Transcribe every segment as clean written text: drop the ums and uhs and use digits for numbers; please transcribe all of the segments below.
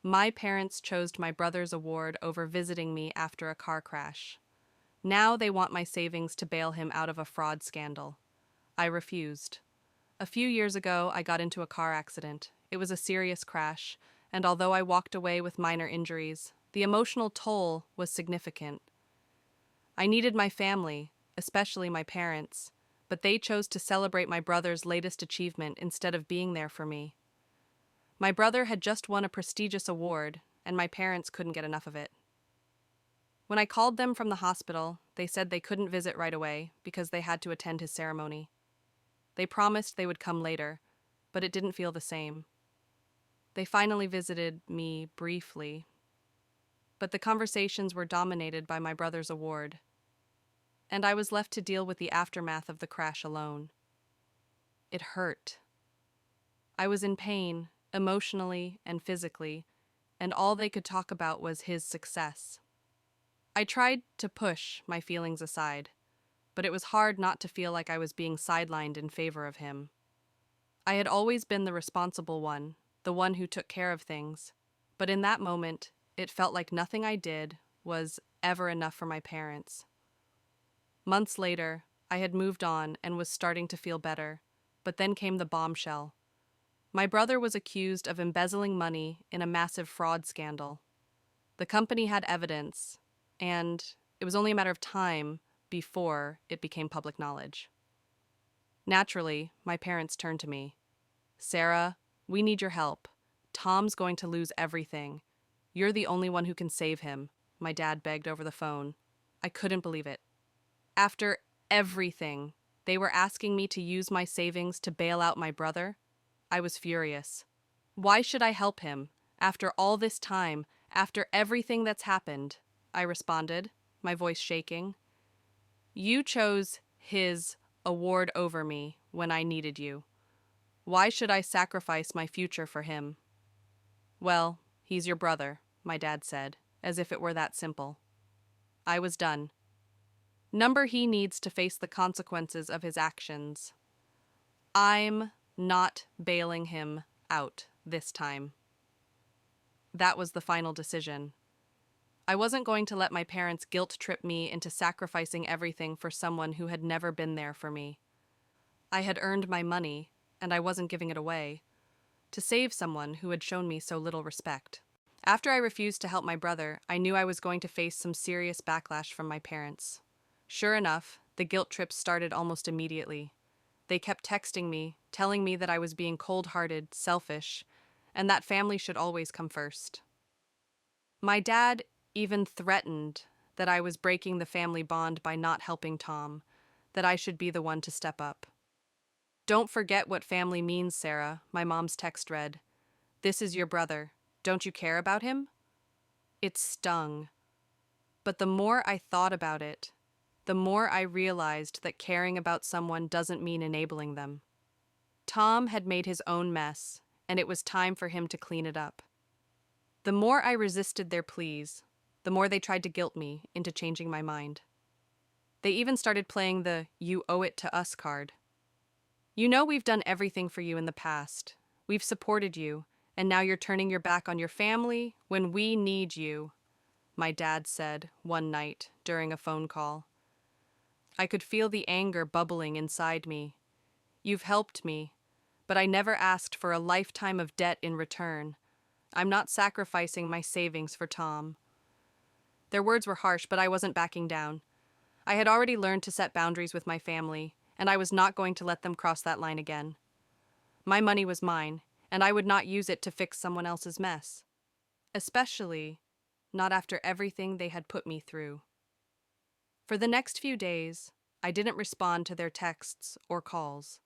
My parents chose my brother's award over visiting me after a car crash. Now they want my savings to bail him out of a fraud scandal. I refused. A few years ago, I got into a car accident. It was a serious crash, and although I walked away with minor injuries, the emotional toll was significant. I needed my family, especially my parents, but they chose to celebrate my brother's latest achievement instead of being there for me. My brother had just won a prestigious award, and my parents couldn't get enough of it. When I called them from the hospital, they said they couldn't visit right away because they had to attend his ceremony. They promised they would come later, but it didn't feel the same. They finally visited me briefly, but the conversations were dominated by my brother's award, and I was left to deal with the aftermath of the crash alone. It hurt. I was in pain, emotionally and physically, and all they could talk about was his success. I tried to push my feelings aside, but it was hard not to feel like I was being sidelined in favor of him. I had always been the responsible one, the one who took care of things, but in that moment, it felt like nothing I did was ever enough for my parents. Months later, I had moved on and was starting to feel better, but then came the bombshell. My brother was accused of embezzling money in a massive fraud scandal. The company had evidence, and it was only a matter of time before it became public knowledge. Naturally, my parents turned to me. "Sarah, we need your help. Tom's going to lose everything. You're the only one who can save him," my dad begged over the phone. I couldn't believe it. After everything, they were asking me to use my savings to bail out my brother? I was furious. Why should I help him? After all this time, after everything that's happened, I responded, my voice shaking. "You chose his award over me when I needed you. Why should I sacrifice my future for him?" "Well, he's your brother," my dad said, as if it were that simple. I was done. Number he needs to face the consequences of his actions. I'm not bailing him out this time. That was the final decision. I wasn't going to let my parents guilt trip me into sacrificing everything for someone who had never been there for me. I had earned my money, and I wasn't giving it away, to save someone who had shown me so little respect. After I refused to help my brother, I knew I was going to face some serious backlash from my parents. Sure enough, the guilt trips started almost immediately. They kept texting me, telling me that I was being cold-hearted, selfish, and that family should always come first. My dad even threatened that I was breaking the family bond by not helping Tom, that I should be the one to step up. "Don't forget what family means, Sarah," my mom's text read. "This is your brother. Don't you care about him?" It stung. But the more I thought about it, the more I realized that caring about someone doesn't mean enabling them. Tom had made his own mess, and it was time for him to clean it up. The more I resisted their pleas, the more they tried to guilt me into changing my mind. They even started playing the "you owe it to us" card. "You know we've done everything for you in the past. We've supported you, and now you're turning your back on your family when we need you," my dad said one night during a phone call. I could feel the anger bubbling inside me. "You've helped me, but I never asked for a lifetime of debt in return. I'm not sacrificing my savings for Tom." Their words were harsh, but I wasn't backing down. I had already learned to set boundaries with my family, and I was not going to let them cross that line again. My money was mine, and I would not use it to fix someone else's mess. Especially not after everything they had put me through. For the next few days, I didn't respond to their texts or calls.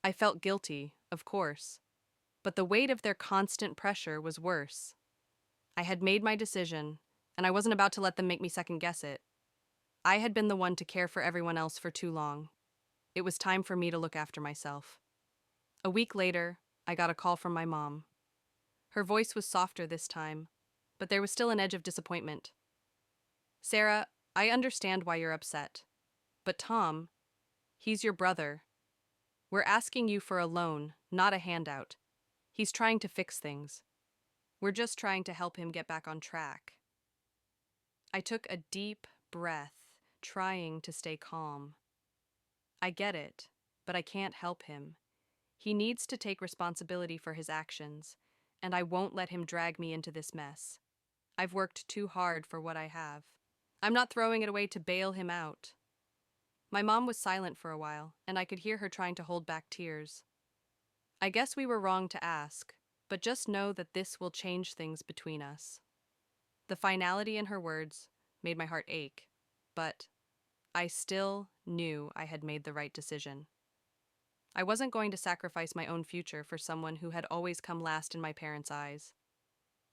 I felt guilty, of course, but the weight of their constant pressure was worse. I had made my decision, and I wasn't about to let them make me second-guess it. I had been the one to care for everyone else for too long. It was time for me to look after myself. A week later, I got a call from my mom. Her voice was softer this time, but there was still an edge of disappointment. "Sarah, I understand why you're upset. But Tom, he's your brother. We're asking you for a loan, not a handout. He's trying to fix things. We're just trying to help him get back on track. I took a deep breath, trying to stay calm. I get it, but I can't help him. He needs to take responsibility for his actions, and I won't let him drag me into this mess. I've worked too hard for what I have. I'm not throwing it away to bail him out. My mom was silent for a while, and I could hear her trying to hold back tears. I guess we were wrong to ask, but just know that this will change things between us. The finality in her words made my heart ache, but I still knew I had made the right decision. I wasn't going to sacrifice my own future for someone who had always come last in my parents' eyes.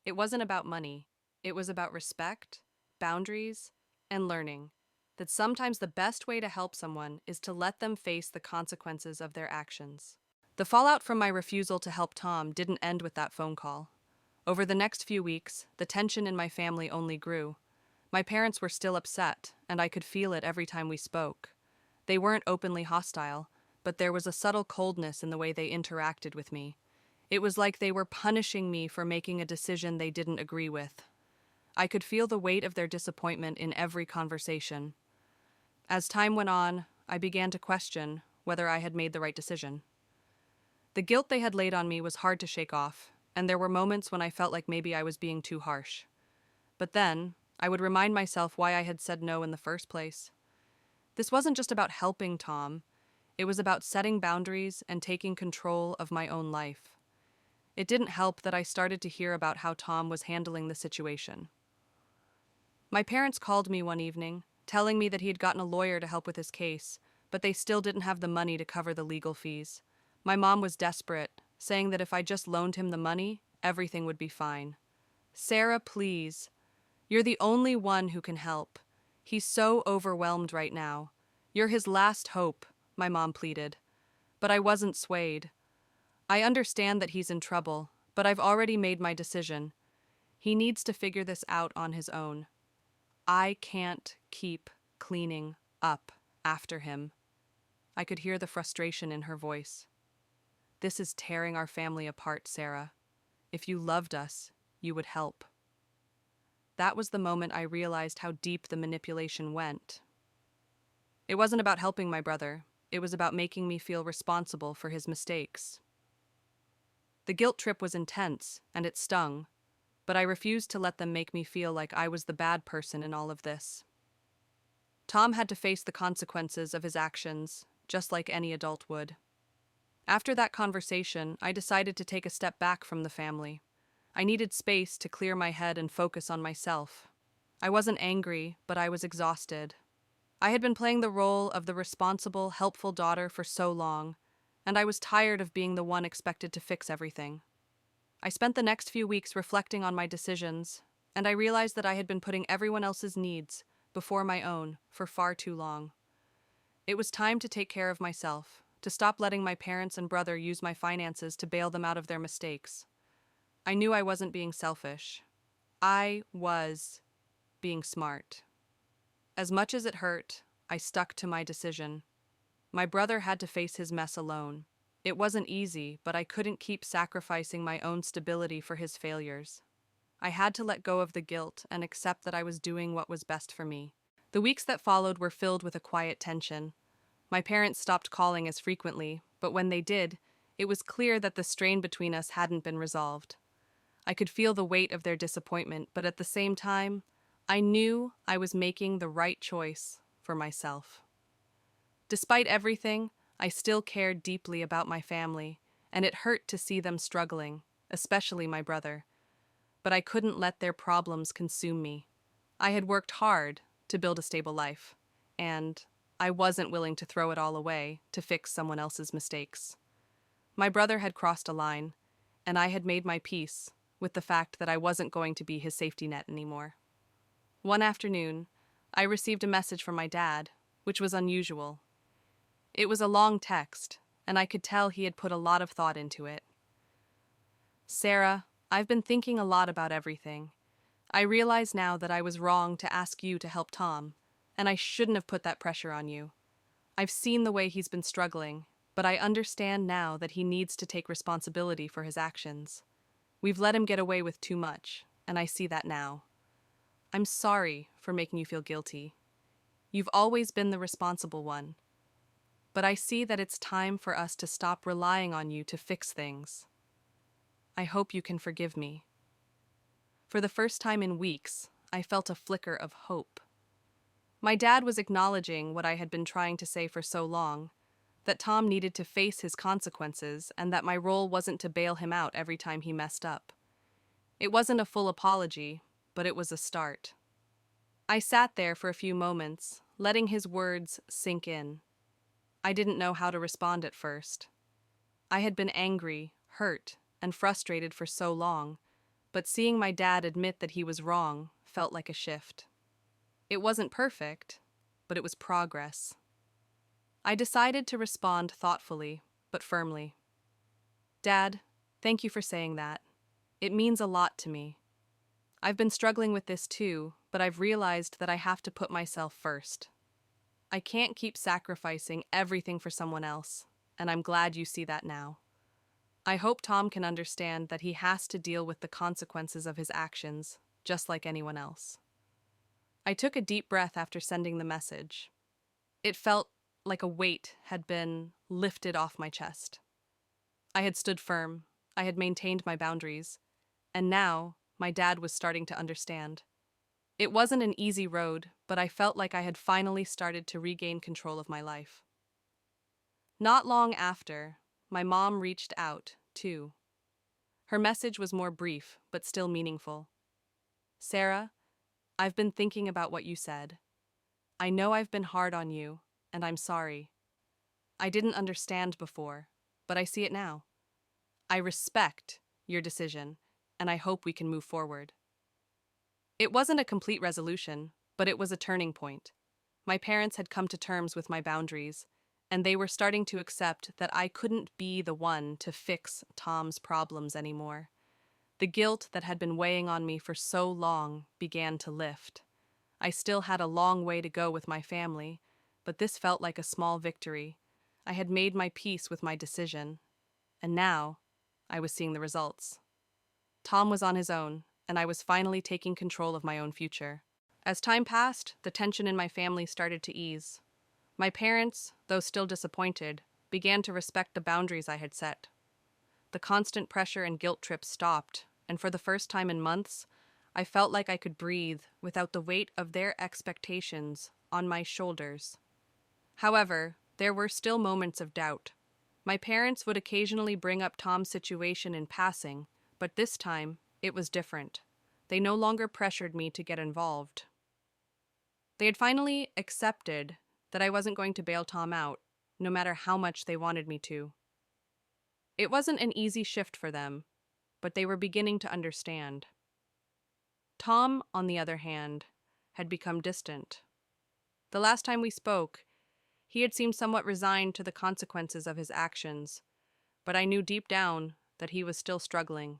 It wasn't about money. It was about respect, boundaries, and learning that sometimes the best way to help someone is to let them face the consequences of their actions. The fallout from my refusal to help Tom didn't end with that phone call. Over the next few weeks, the tension in my family only grew. My parents were still upset, and I could feel it every time we spoke. They weren't openly hostile, but there was a subtle coldness in the way they interacted with me. It was like they were punishing me for making a decision they didn't agree with. I could feel the weight of their disappointment in every conversation. As time went on, I began to question whether I had made the right decision. The guilt they had laid on me was hard to shake off, and there were moments when I felt like maybe I was being too harsh. But then, I would remind myself why I had said no in the first place. This wasn't just about helping Tom, it was about setting boundaries and taking control of my own life. It didn't help that I started to hear about how Tom was handling the situation. My parents called me one evening, telling me that he had gotten a lawyer to help with his case, but they still didn't have the money to cover the legal fees. My mom was desperate, saying that if I just loaned him the money, everything would be fine. "Sarah, please. You're the only one who can help. He's so overwhelmed right now. You're his last hope," my mom pleaded. But I wasn't swayed. "I understand that he's in trouble, but I've already made my decision. He needs to figure this out on his own. I can't keep cleaning up after him." I could hear the frustration in her voice. "This is tearing our family apart, Sarah. If you loved us, you would help." That was the moment I realized how deep the manipulation went. It wasn't about helping my brother. It was about making me feel responsible for his mistakes. The guilt trip was intense, and it stung, but I refused to let them make me feel like I was the bad person in all of this. Tom had to face the consequences of his actions, just like any adult would. After that conversation, I decided to take a step back from the family. I needed space to clear my head and focus on myself. I wasn't angry, but I was exhausted. I had been playing the role of the responsible, helpful daughter for so long, and I was tired of being the one expected to fix everything. I spent the next few weeks reflecting on my decisions, and I realized that I had been putting everyone else's needs before my own for far too long. It was time to take care of myself, to stop letting my parents and brother use my finances to bail them out of their mistakes. I knew I wasn't being selfish. I was being smart. As much as it hurt, I stuck to my decision. My brother had to face his mess alone. It wasn't easy, but I couldn't keep sacrificing my own stability for his failures. I had to let go of the guilt and accept that I was doing what was best for me. The weeks that followed were filled with a quiet tension. My parents stopped calling as frequently, but when they did, it was clear that the strain between us hadn't been resolved. I could feel the weight of their disappointment, but at the same time, I knew I was making the right choice for myself. Despite everything, I still cared deeply about my family, and it hurt to see them struggling, especially my brother. But I couldn't let their problems consume me. I had worked hard to build a stable life, and I wasn't willing to throw it all away to fix someone else's mistakes. My brother had crossed a line, and I had made my peace with the fact that I wasn't going to be his safety net anymore. One afternoon, I received a message from my dad, which was unusual. It was a long text, and I could tell he had put a lot of thought into it. "Sarah, I've been thinking a lot about everything. I realize now that I was wrong to ask you to help Tom, and I shouldn't have put that pressure on you. I've seen the way he's been struggling, but I understand now that he needs to take responsibility for his actions. We've let him get away with too much, and I see that now. I'm sorry for making you feel guilty. You've always been the responsible one. But I see that it's time for us to stop relying on you to fix things. I hope you can forgive me. For the first time in weeks, I felt a flicker of hope. My dad was acknowledging what I had been trying to say for so long, that Tom needed to face his consequences and that my role wasn't to bail him out every time he messed up. It wasn't a full apology, but it was a start. I sat there for a few moments, letting his words sink in. I didn't know how to respond at first. I had been angry, hurt, and frustrated for so long, but seeing my dad admit that he was wrong felt like a shift. It wasn't perfect, but it was progress. I decided to respond thoughtfully, but firmly. Dad, thank you for saying that. It means a lot to me. I've been struggling with this too, but I've realized that I have to put myself first. I can't keep sacrificing everything for someone else, and I'm glad you see that now. I hope Tom can understand that he has to deal with the consequences of his actions, just like anyone else. I took a deep breath after sending the message. It felt like a weight had been lifted off my chest. I had stood firm, I had maintained my boundaries, and now my dad was starting to understand. It wasn't an easy road, but I felt like I had finally started to regain control of my life. Not long after, my mom reached out, too. Her message was more brief, but still meaningful. Sarah, I've been thinking about what you said. I know I've been hard on you, and I'm sorry. I didn't understand before, but I see it now. I respect your decision, and I hope we can move forward. It wasn't a complete resolution, but it was a turning point. My parents had come to terms with my boundaries, and they were starting to accept that I couldn't be the one to fix Tom's problems anymore. The guilt that had been weighing on me for so long began to lift. I still had a long way to go with my family, but this felt like a small victory. I had made my peace with my decision, and now I was seeing the results. Tom was on his own, and I was finally taking control of my own future. As time passed, the tension in my family started to ease. My parents, though still disappointed, began to respect the boundaries I had set. The constant pressure and guilt trips stopped, and for the first time in months, I felt like I could breathe without the weight of their expectations on my shoulders. However, there were still moments of doubt. My parents would occasionally bring up Tom's situation in passing, but this time, it was different. They no longer pressured me to get involved. They had finally accepted that I wasn't going to bail Tom out, no matter how much they wanted me to. It wasn't an easy shift for them, but they were beginning to understand. Tom, on the other hand, had become distant. The last time we spoke, he had seemed somewhat resigned to the consequences of his actions, but I knew deep down that he was still struggling.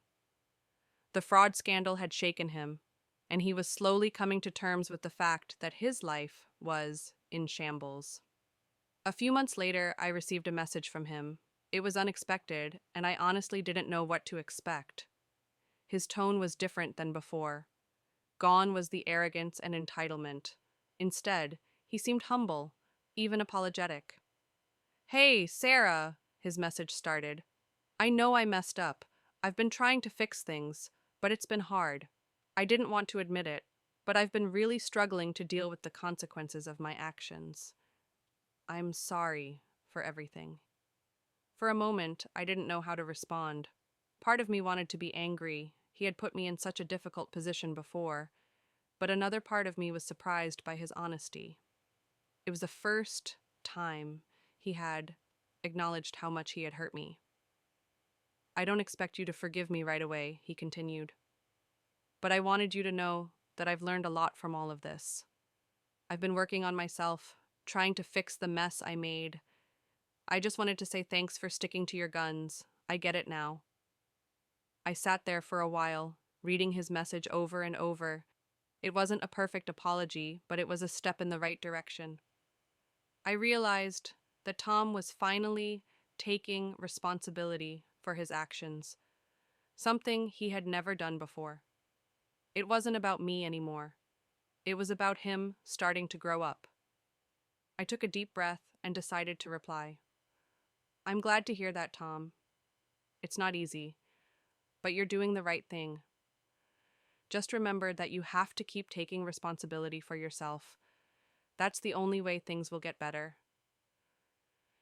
The fraud scandal had shaken him, and he was slowly coming to terms with the fact that his life was in shambles. A few months later, I received a message from him. It was unexpected, and I honestly didn't know what to expect. His tone was different than before. Gone was the arrogance and entitlement. Instead, he seemed humble, even apologetic. "Hey, Sarah," his message started. "I know I messed up. I've been trying to fix things, but it's been hard. I didn't want to admit it, but I've been really struggling to deal with the consequences of my actions. I'm sorry for everything." For a moment, I didn't know how to respond. Part of me wanted to be angry. He had put me in such a difficult position before, but another part of me was surprised by his honesty. It was the first time he had acknowledged how much he had hurt me. "I don't expect you to forgive me right away," he continued. "But I wanted you to know that I've learned a lot from all of this. I've been working on myself, trying to fix the mess I made. I just wanted to say thanks for sticking to your guns. I get it now." I sat there for a while, reading his message over and over. It wasn't a perfect apology, but it was a step in the right direction. I realized that Tom was finally taking responsibility for his actions. something he had never done before. It wasn't about me anymore. It was about him starting to grow up. I took a deep breath and decided to reply. I'm glad to hear that, Tom. It's not easy, but you're doing the right thing. Just remember that you have to keep taking responsibility for yourself. That's the only way things will get better.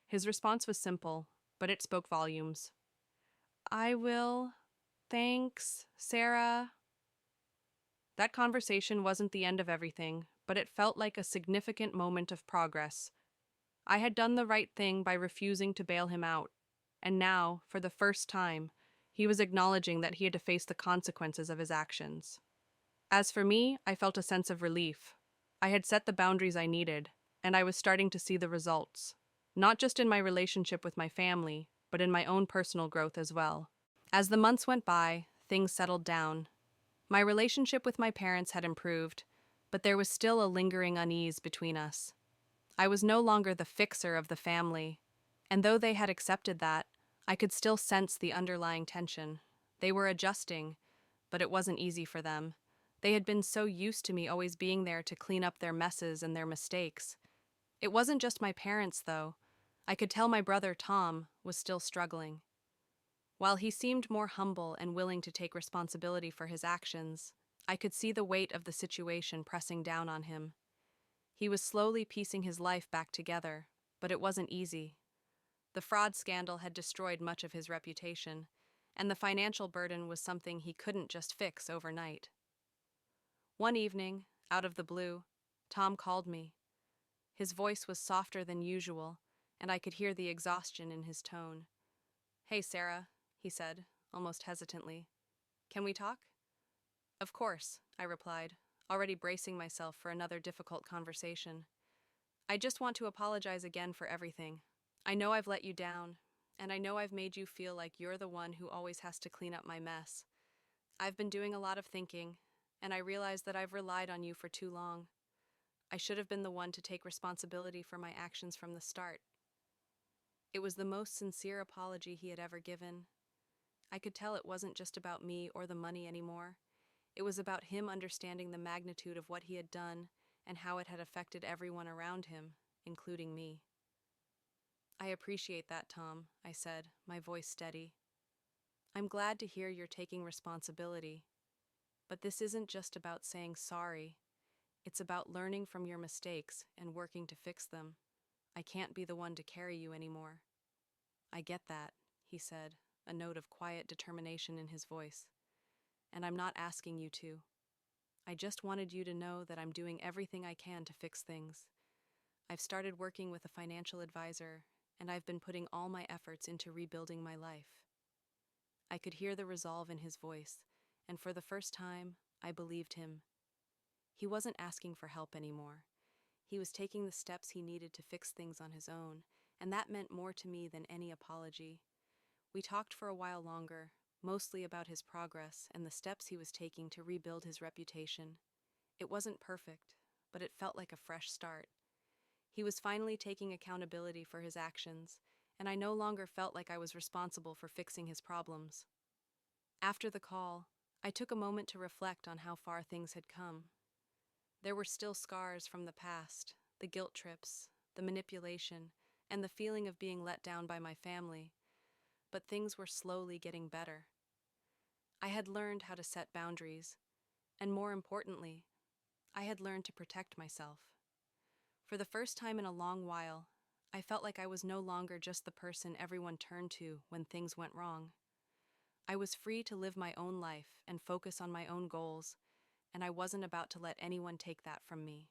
His response was simple, but it spoke volumes. I will. Thanks, Sarah. That conversation wasn't the end of everything, but it felt like a significant moment of progress. I had done the right thing by refusing to bail him out, and now, for the first time, he was acknowledging that he had to face the consequences of his actions. As for me, I felt a sense of relief. I had set the boundaries I needed, and I was starting to see the results, not just in my relationship with my family, but in my own personal growth as well. As the months went by, things settled down. My relationship with my parents had improved, but there was still a lingering unease between us. I was no longer the fixer of the family, and though they had accepted that, I could still sense the underlying tension. They were adjusting, but it wasn't easy for them. They had been so used to me always being there to clean up their messes and their mistakes. It wasn't just my parents, though. I could tell my brother Tom was still struggling. While he seemed more humble and willing to take responsibility for his actions, I could see the weight of the situation pressing down on him. He was slowly piecing his life back together, but it wasn't easy. The fraud scandal had destroyed much of his reputation, and the financial burden was something he couldn't just fix overnight. One evening, out of the blue, Tom called me. His voice was softer than usual, and I could hear the exhaustion in his tone. Hey, Sarah, he said, almost hesitantly. Can we talk? Of course, I replied, already bracing myself for another difficult conversation. I just want to apologize again for everything. I know I've let you down, and I know I've made you feel like you're the one who always has to clean up my mess. I've been doing a lot of thinking, and I realize that I've relied on you for too long. I should have been the one to take responsibility for my actions from the start. It was the most sincere apology he had ever given. I could tell it wasn't just about me or the money anymore. It was about him understanding the magnitude of what he had done and how it had affected everyone around him, including me. I appreciate that, Tom, I said, my voice steady. I'm glad to hear you're taking responsibility. But this isn't just about saying sorry. It's about learning from your mistakes and working to fix them. I can't be the one to carry you anymore. I get that, he said, a note of quiet determination in his voice. And I'm not asking you to. I just wanted you to know that I'm doing everything I can to fix things. I've started working with a financial advisor, and I've been putting all my efforts into rebuilding my life. I could hear the resolve in his voice, and for the first time, I believed him. He wasn't asking for help anymore. He was taking the steps he needed to fix things on his own, and that meant more to me than any apology. We talked for a while longer, mostly about his progress and the steps he was taking to rebuild his reputation. It wasn't perfect, but it felt like a fresh start. He was finally taking accountability for his actions, and I no longer felt like I was responsible for fixing his problems. After the call, I took a moment to reflect on how far things had come. There were still scars from the past, the guilt trips, the manipulation, and the feeling of being let down by my family, but things were slowly getting better. I had learned how to set boundaries, and more importantly, I had learned to protect myself. For the first time in a long while, I felt like I was no longer just the person everyone turned to when things went wrong. I was free to live my own life and focus on my own goals, and I wasn't about to let anyone take that from me.